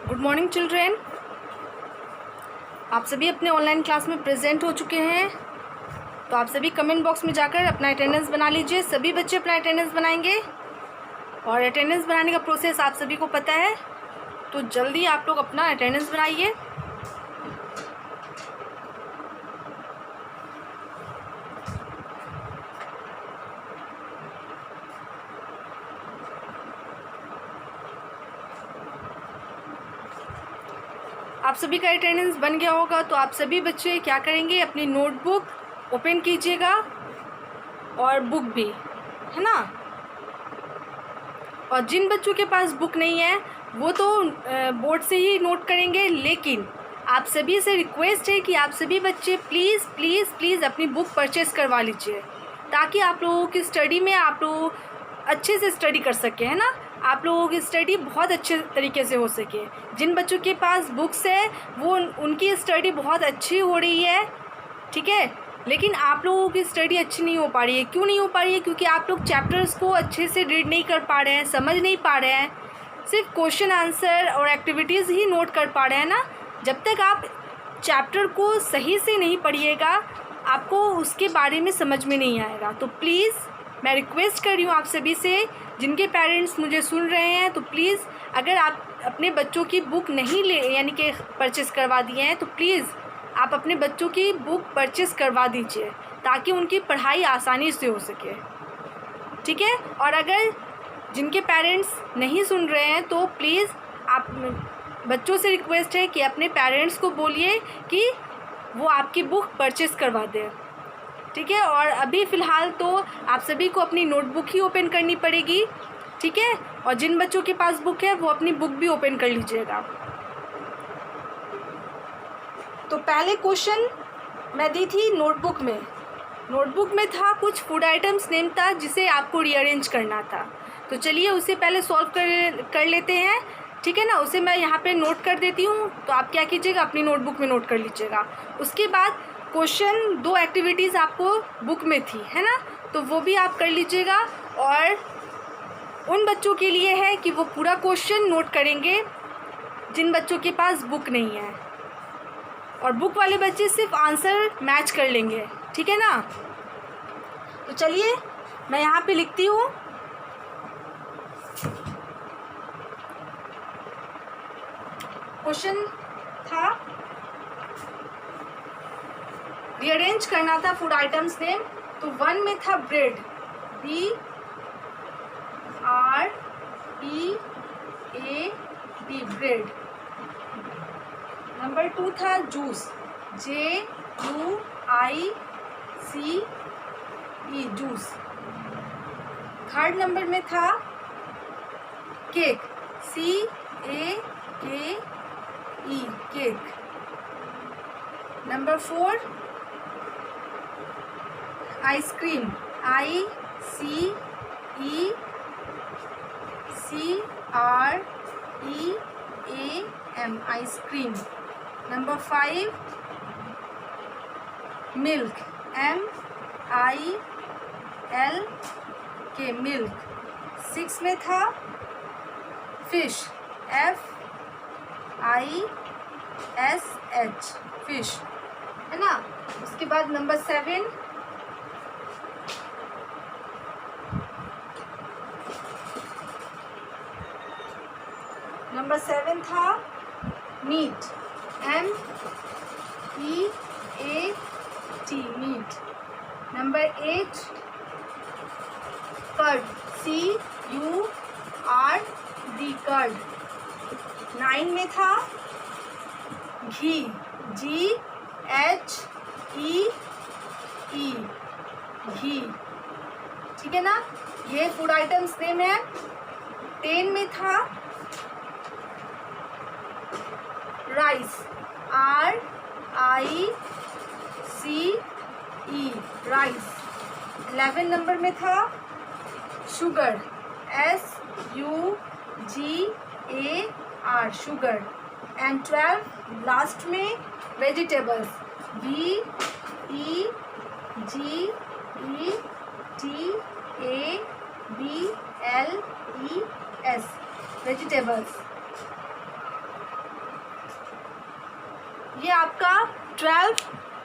Good morning children. आप सभी अपने ऑनलाइन क्लास में प्रेजेंट हो चुके हैं, तो आप सभी कमेंट बॉक्स में जाकर अपना अटेंडेंस बना लीजिए। सभी बच्चे अपना अटेंडेंस बनाएंगे और अटेंडेंस बनाने का प्रोसेस आप सभी को पता है, तो जल्दी आप लोग अपना अटेंडेंस बनाइए। आप सभी का अटेंडेंस बन गया होगा, तो आप सभी बच्चे क्या करेंगे, अपनी नोटबुक ओपन कीजिएगा और बुक भी, है ना। और जिन बच्चों के पास बुक नहीं है वो तो बोर्ड से ही नोट करेंगे, लेकिन आप सभी से रिक्वेस्ट है कि आप सभी बच्चे प्लीज़ प्लीज़ प्लीज़ अपनी बुक परचेस करवा लीजिए, ताकि आप लोगों की स्टडी में आप लोग अच्छे से स्टडी कर सकें, है ना। आप लोगों की स्टडी बहुत अच्छे तरीके से हो सके। जिन बच्चों के पास बुक्स है वो उनकी स्टडी बहुत अच्छी हो रही है, ठीक है, लेकिन आप लोगों की स्टडी अच्छी नहीं हो पा रही है। क्यों नहीं हो पा रही है? क्योंकि आप लोग चैप्टर्स को अच्छे से रीड नहीं कर पा रहे हैं, समझ नहीं पा रहे हैं, सिर्फ क्वेश्चन आंसर और एक्टिविटीज़ ही नोट कर पा रहे हैं ना। जब तक आप चैप्टर को सही से नहीं पढ़िएगा, आपको उसके बारे में समझ में नहीं आएगा। तो प्लीज़ मैं रिक्वेस्ट कर रही हूँ आप सभी से, जिनके पेरेंट्स मुझे सुन रहे हैं, तो प्लीज़ अगर आप अपने बच्चों की बुक नहीं ले यानी कि परचेस करवा दिए हैं, तो प्लीज़ आप अपने बच्चों की बुक परचेस करवा दीजिए, ताकि उनकी पढ़ाई आसानी से हो सके, ठीक है। और अगर जिनके पेरेंट्स नहीं सुन रहे हैं, तो प्लीज़ आप बच्चों से रिक्वेस्ट है कि अपने पेरेंट्स को बोलिए कि वो आपकी बुक परचेस करवा दें, ठीक है। और अभी फ़िलहाल तो आप सभी को अपनी नोटबुक ही ओपन करनी पड़ेगी, ठीक है। और जिन बच्चों के पास बुक है वो अपनी बुक भी ओपन कर लीजिएगा। तो पहले क्वेश्चन मैं दी थी नोटबुक में। नोटबुक में था कुछ फूड आइटम्स नेम था, जिसे आपको रीअरेंज करना था। तो चलिए उसे पहले सॉल्व कर लेते हैं, ठीक है ना। उसे मैं यहाँ पे नोट कर देती हूँ, तो आप क्या कीजिएगा, अपनी नोटबुक में नोट कर लीजिएगा। उसके बाद क्वेश्चन 2 एक्टिविटीज़ आपको बुक में थी, है ना, तो वो भी आप कर लीजिएगा। और उन बच्चों के लिए है कि वो पूरा क्वेश्चन नोट करेंगे जिन बच्चों के पास बुक नहीं है, और बुक वाले बच्चे सिर्फ आंसर मैच कर लेंगे, ठीक है ना। तो चलिए मैं यहाँ पे लिखती हूँ। क्वेश्चन था रीअरेंज करना था फूड आइटम्स नेम। तो 1 में था ब्रेड, BREAD, ब्रेड। नंबर 2 था juice, JUICE, juice. Third number में था cake, CAKE, cake. Number 4 ice cream, ICECREAM, ice cream. Number 5 milk, MILK, milk. 6 में था फिश, FISH, फिश, है ना। उसके बाद नंबर 7 था meat, MEAT, meat. Number 8 curd, CURD, curd. 9 में था घी, GHEE, घी, ठीक है ना। ये फूड आइटम्स नेम है। 10 में था राइस, RICE, राइस। 11 नंबर में था sugar, SUGAR, sugar. And 12 last में वेजिटेबल्स, VEGETABLES, वेजिटेबल्स। ये आपका 12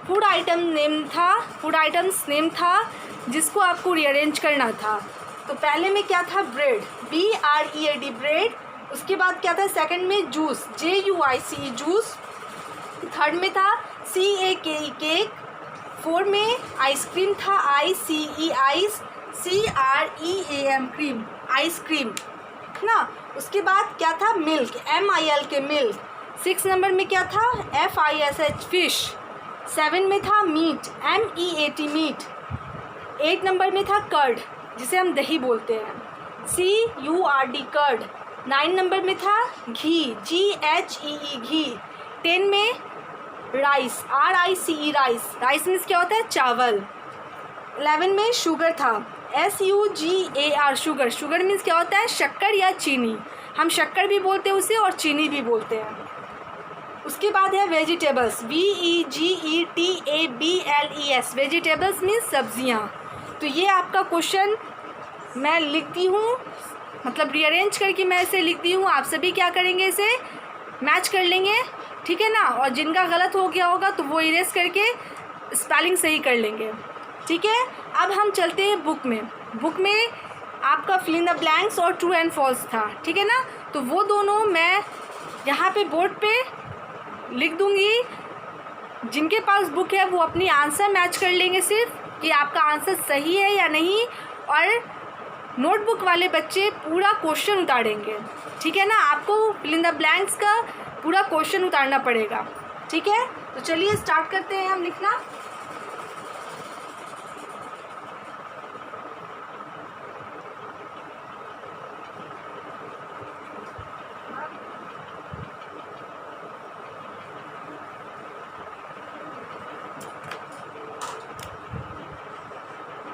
फूड आइटम्स नेम था जिसको आपको रीअरेंज करना था। तो पहले में क्या था, ब्रेड, BREAD ब्रेड। उसके बाद क्या था, सेकंड में जूस, JUICE जूस। थर्ड में था CAKE केक। फोर्थ में आइसक्रीम था, ICE ice, CREAM cream, ice cream ना। उसके बाद क्या था, मिल्क, MILK मिल्क। 6 नंबर में क्या था, FISH फिश। 7 में था मीट, MEAT मीट। 8 नंबर में था कर्ड, जिसे हम दही बोलते हैं, CURD कर्ड। 9 नंबर में था घी, GHEE घी। 10 में rice, RICE rice, rice means क्या होता है, चावल। 11 में शुगर था, SUGAR शुगर, शुगर मीन्स क्या होता है, शक्कर या चीनी। हम शक्कर भी बोलते हैं उसे और चीनी भी बोलते हैं। उसके बाद है वेजिटेबल्स, VEGETABLES वेजिटेबल्स मीन्स सब्जियां। तो ये आपका क्वेश्चन मैं लिखती हूँ, मतलब रीअरेंज करके मैं इसे लिखती हूँ। आप सभी क्या करेंगे, इसे मैच कर लेंगे, ठीक है ना। और जिनका गलत हो गया होगा तो वो इरेज करके स्पेलिंग सही कर लेंगे, ठीक है। अब हम चलते हैं बुक में। बुक में आपका फिल इन द ब्लैंक्स और ट्रू एंड फॉल्स था, ठीक है ना। तो वो दोनों मैं यहाँ पे बोर्ड पे लिख दूँगी। जिनके पास बुक है वो अपनी आंसर मैच कर लेंगे सिर्फ कि आपका आंसर सही है या नहीं, और नोटबुक वाले बच्चे पूरा क्वेश्चन उतारेंगे, ठीक है ना। आपको फिल इन द ब्लैंक्स का पूरा क्वेश्चन उतारना पड़ेगा, ठीक है। तो चलिए स्टार्ट करते हैं हम लिखना।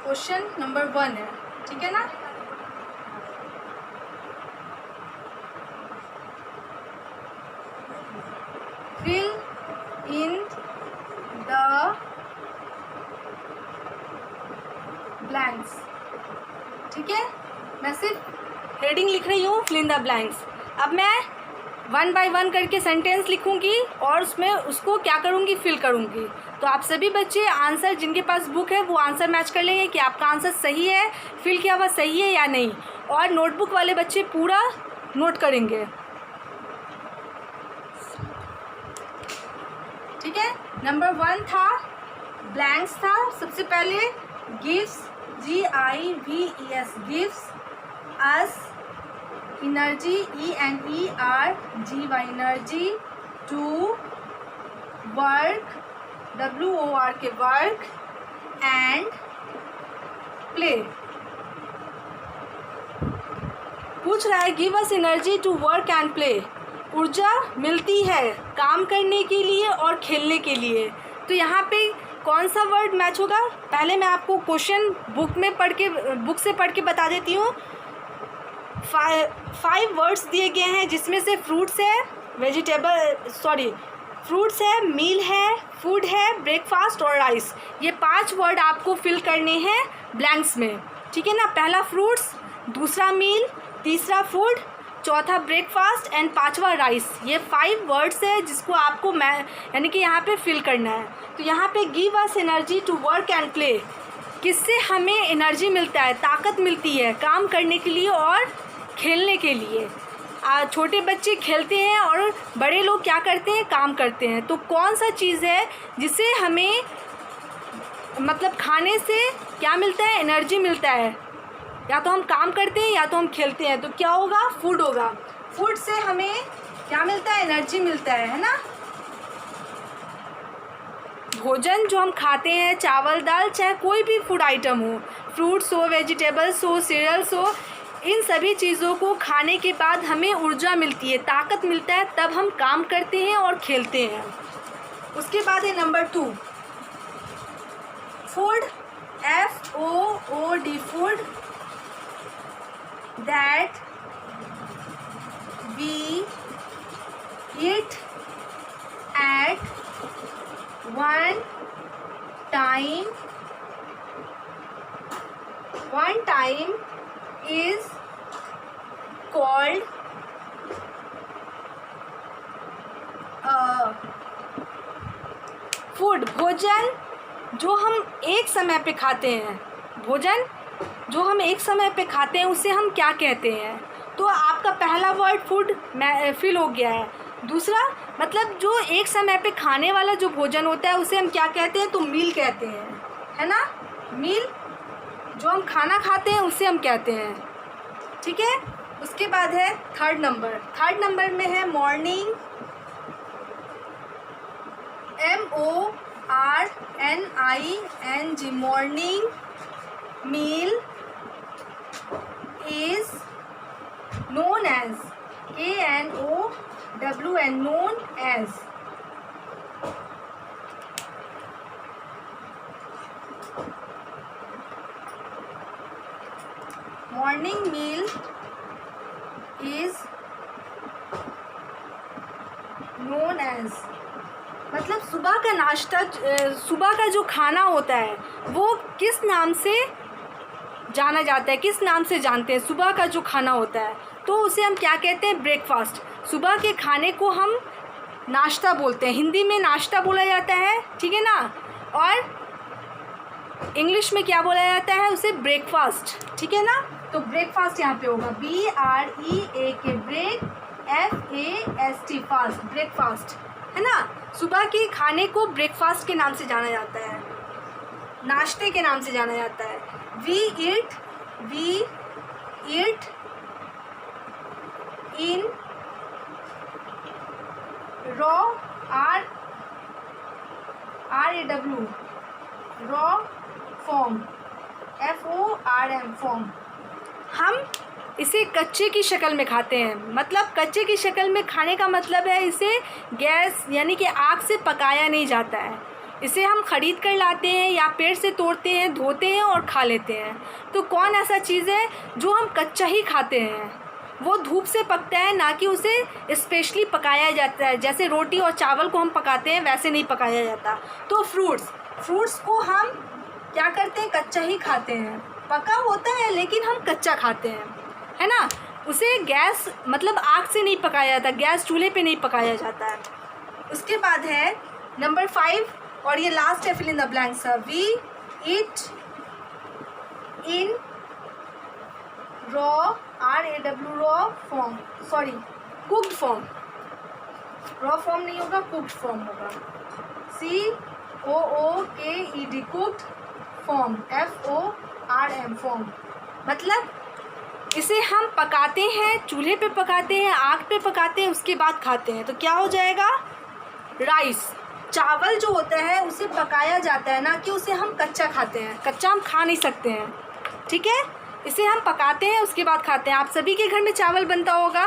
क्वेश्चन नंबर 1 है, ठीक है ना। फिल इन द ब्लैंक्स, ठीक है। मैं सिर्फ हेडिंग लिख रही हूँ, फिल इन द ब्लैंक्स। अब मैं 1 बाय 1 करके सेंटेंस लिखूंगी और उसमें उसको क्या करूँगी, फिल करूँगी। तो आप सभी बच्चे आंसर, जिनके पास बुक है वो आंसर मैच कर लेंगे कि आपका आंसर सही है, फिल किया हुआ सही है या नहीं। और नोटबुक वाले बच्चे पूरा नोट करेंगे, ठीक है। नंबर 1 था ब्लैंक्स था। सबसे पहले gives, GIVES gives us energy, ENERGY energy, to work, WORK work, and play. पूछ रहा है give us energy to work and play, ऊर्जा मिलती है काम करने के लिए और खेलने के लिए। तो यहाँ पे कौन सा वर्ड मैच होगा, पहले मैं आपको क्वेश्चन बुक से पढ़ के बता देती हूँ। 5 वर्ड्स दिए गए हैं, जिसमें से फ्रूट्स है, फ्रूट्स है, मील है, फूड है, ब्रेकफास्ट और राइस। ये 5 वर्ड आपको फिल करने हैं ब्लैंक्स में, ठीक है ना। पहला फ्रूट्स, दूसरा मील, तीसरा फूड, चौथा ब्रेकफास्ट एंड 5वां राइस। ये 5 वर्ड्स है जिसको आपको यानी कि यहाँ पे फिल करना है। तो यहाँ पे give us energy to work and play, किससे हमें एनर्जी मिलता है, ताकत मिलती है काम करने के लिए और खेलने के लिए। छोटे बच्चे खेलते हैं और बड़े लोग क्या करते हैं, काम करते हैं। तो कौन सा चीज़ है जिसे हमें मतलब खाने से क्या मिलता है, एनर्जी मिलता है। या तो हम काम करते हैं या तो हम खेलते हैं, तो क्या होगा, फूड होगा। फूड से हमें क्या मिलता है, एनर्जी मिलता है ना। भोजन जो हम खाते हैं, चावल दाल, चाहे कोई भी फूड आइटम हो, फ्रूट्स हो, वेजिटेबल्स हो, सीरियल्स हो, इन सभी चीज़ों को खाने के बाद हमें ऊर्जा मिलती है, ताकत मिलता है, तब हम काम करते हैं और खेलते हैं। उसके बाद है number 2 food, FOOD food, that we eat at one time is called a food भोजन जो हम एक समय पे खाते हैं, भोजन जो हम एक समय पे खाते हैं उसे हम क्या कहते हैं? तो आपका पहला वर्ड फूड फिल हो गया है। दूसरा मतलब जो एक समय पे खाने वाला जो भोजन होता है उसे हम क्या कहते हैं? तो मील कहते हैं, है ना। मील जो हम खाना खाते हैं उसे हम कहते हैं, ठीक है। उसके बाद है थर्ड नंबर में है morning, MORNING, morning meal is known as KNOWN, known as morning meal is known as मतलब सुबह का नाश्ता, सुबह का जो खाना होता है वो किस नाम से जाना जाता है, किस नाम से जानते हैं? सुबह का जो खाना होता है तो उसे हम क्या कहते हैं? ब्रेकफास्ट। सुबह के खाने को हम नाश्ता बोलते हैं, हिंदी में नाश्ता बोला जाता है, ठीक है ना। और इंग्लिश में क्या बोला जाता है? उसे ब्रेकफास्ट, ठीक है ना। तो ब्रेकफास्ट यहाँ पे होगा BREAK, break FAST, fast, breakfast, है ना। सुबह के खाने को ब्रेकफास्ट के नाम से जाना जाता है, नाश्ते के नाम से जाना जाता है। We eat in raw RAW raw form, FORM form। हम इसे कच्चे की शक्ल में खाते हैं। मतलब कच्चे की शक्ल में खाने का मतलब है इसे गैस यानी कि आग से पकाया नहीं जाता है। इसे हम ख़रीद कर लाते हैं या पेड़ से तोड़ते हैं, धोते हैं और खा लेते हैं। तो कौन ऐसा चीज़ है जो हम कच्चा ही खाते हैं? वो धूप से पकता है, ना कि उसे स्पेशली पकाया जाता है। जैसे रोटी और चावल को हम पकाते हैं वैसे नहीं पकाया जाता। तो फ्रूट्स को हम क्या करते हैं? कच्चा ही खाते हैं। पका होता है लेकिन हम कच्चा खाते हैं, है ना। उसे गैस मतलब आग से नहीं पकाया जाता, गैस चूल्हे पे नहीं पकाया जाता है। उसके बाद है नंबर 5 और ये लास्ट है fill in the blanks. We eat in raw RAW raw form, sorry cooked form, raw form नहीं होगा, कुक्ड फॉर्म होगा। COOKED, cooked form, FORM form. मतलब इसे हम पकाते हैं, चूल्हे पे पकाते हैं, आग पे पकाते हैं, उसके बाद खाते हैं। तो क्या हो जाएगा? राइस, चावल जो होता है उसे पकाया जाता है, ना कि उसे हम कच्चा खाते हैं। कच्चा हम खा नहीं सकते हैं, ठीक है। इसे हम पकाते हैं उसके बाद खाते हैं। आप सभी के घर में चावल बनता होगा,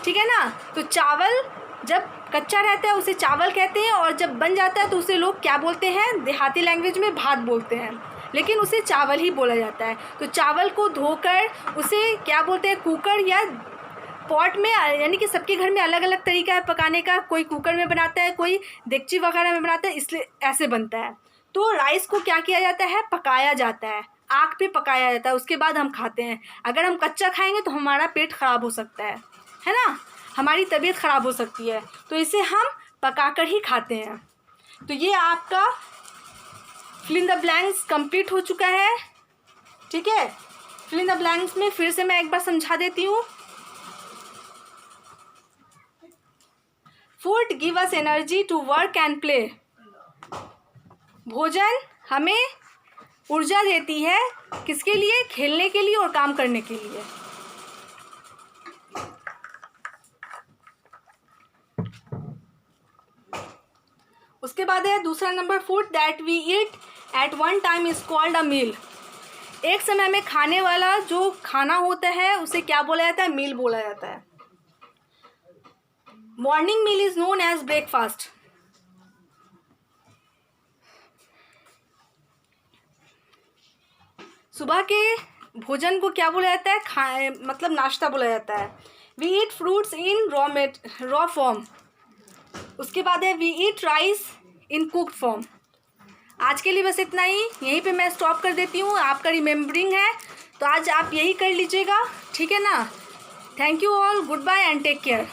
ठीक है ना। तो चावल जब कच्चा रहता है उसे चावल कहते हैं, और जब बन जाता है तो उसे लोग क्या बोलते हैं? देहाती लैंग्वेज में भात बोलते हैं, लेकिन उसे चावल ही बोला जाता है। तो चावल को धोकर उसे क्या बोलते हैं? कुकर या पॉट में, यानी कि सबके घर में अलग अलग तरीका है पकाने का। कोई कुकर में बनाता है, कोई देगची वगैरह में बनाता है, इसलिए ऐसे बनता है। तो राइस को क्या किया जाता है? पकाया जाता है, आग पे पकाया जाता है, उसके बाद हम खाते हैं। अगर हम कच्चा खाएंगे तो हमारा पेट ख़राब हो सकता है ना, हमारी तबीयत ख़राब हो सकती है। तो इसे हम पकाकर ही खाते हैं। तो ये आपका fill in the blanks complete हो चुका है, ठीक है। फिल इन द ब्लैंक्स में फिर से मैं एक बार समझा देती हूँ। Food give us energy to work and play. भोजन हमें ऊर्जा देती है, किसके लिए? खेलने के लिए और काम करने के लिए। उसके बाद है दूसरा number, food that we eat at one time is called a meal. एक समय में खाने वाला जो खाना होता है उसे क्या बोला जाता है? मील बोला जाता है। Morning meal is known as breakfast. सुबह के भोजन को क्या बोला जाता है? मतलब नाश्ता बोला जाता है। We eat fruits in raw form. उसके बाद है we eat rice in cooked form. आज के लिए बस इतना ही, यहीं पे मैं स्टॉप कर देती हूँ। आपका रिमेम्बरिंग है तो आज आप यही कर लीजिएगा, ठीक है ना। Thank you all, goodbye and take care.